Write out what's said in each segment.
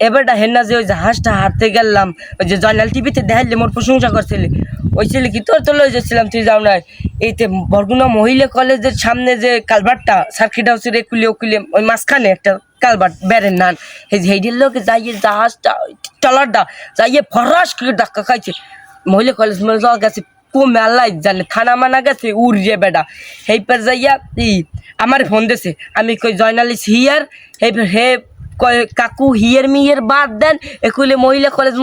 এবারটা হেন না যে ওই জাহাজটা হারতে গেলাম, ওই যে জয়নাল টিভিতে দেখাইলে মোর প্রশংসা করছিলি, ওই ছেলে কি তোর তো লয়ে যাচ্ছিলাম, তুই যাও নাই। এইতে বরগুনা মহিলা কলেজের সামনে যে কালভারটা সার্কিট হাউসের একুলে ওকুলে ওই মাঝখানে একটা কালভার্ট বেড়ের নান, এই যে হেডির লোকে যাইয়ে জাহাজটা ট্রলারটা যাইয়ে ফরাস করে ধাক্কা খাইছে। মহিলা কলেজ মনে যাওয়া গেছে মেলাই জানে থানা মানা গেছে উড়িয়ে বেডা। হেইপার যাইয়া আমার ফোন দিছে, আমি কই জয়নালিস হিয়ার, হে কয় কাকু হিয়ার মিয়ার বাদ দেন, একুলে মহিলা কলেজ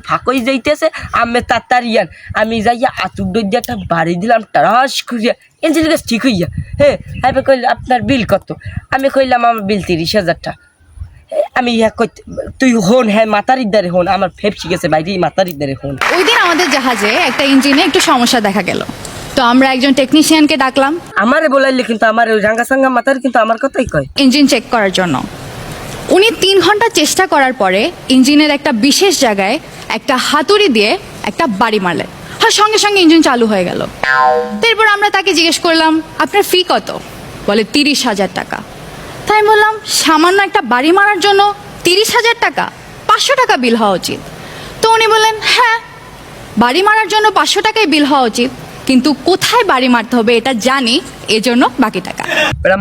ফাঁকই যাইতেছে আমি তাড়াতাড়িয়ান। আমি যাইয়া আতুর ডই দিয়ে একটা বাড়ি দিলাম টারাস খুঁজিয়া, এনজিল গাছ ঠিক হইয়া। হ্যাঁ আমি কইল আপনার বিল কত? আমি কইলাম আমার বিল 30,000 টাকা। আমি তুই হন, হ্যাঁ মাতার ইদারে হন, আমার ফেপসি গেছে বাইরে মাতার ইদারে হন। ওই দিন আমাদের জাহাজে একটা ইঞ্জিনে একটু সমস্যা দেখা গেল, তো আমরা একজন টেকনিশিয়ানকে ডাকলাম আমারে বলাইলে কিন্তু আমার ওই রাঙ্গা সাঙ্গা মাতার কিন্তু আমার কথাই কয় ইঞ্জিন চেক করার জন্য। উনি 3 ঘন্টা চেষ্টা করার পরে ইঞ্জিনের একটা বিশেষ জায়গায় একটা হাতুড়ি দিয়ে একটা বাড়ি মারলেন, আর সঙ্গে সঙ্গে ইঞ্জিন চালু হয়ে গেল। তারপর আমরা তাকে জিজ্ঞেস করলাম আপনার ফি কত? বলে 30,000 টাকা। তাই বললাম সামান্য একটা বাড়ি মারার জন্য 30,000 টাকা? 500 টাকা বিল হওয়া উচিত। তো উনি বললেন হ্যাঁ বাড়ি মারার জন্য 500 টাকাই বিল হওয়া উচিত, কিন্তু কোথায় বাড়ি মারতে হবে এটা জানি, এজন্য বাকি টাকা।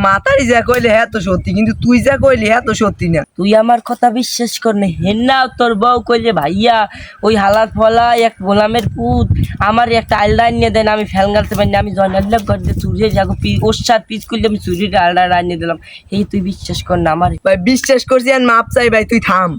মাতারি যা কইলে হ্যাঁ তো সত্যি, কিন্তু তুই যা কইলি হ্যাঁ তো সত্যি না। তুই আমার কথা বিশ্বাস কর না, হেন না তোর বউ কইলে ভাইয়া ওই হালাত ফলা এক গোলামের পুত আমার একটা আলডা নিয়ে দেন, আমি ফেল গালতে পারি না, আমি জয়নাল্লাহ ঘরে চুরিয়ে যাবো ওর পিস করলে আমি চুরিটা আলডা আনিয়ে দিলাম। এই তুই বিশ্বাস কর না আমার। ভাই বিশ্বাস করছি আর মাপ চাই ভাই, তুই থাম।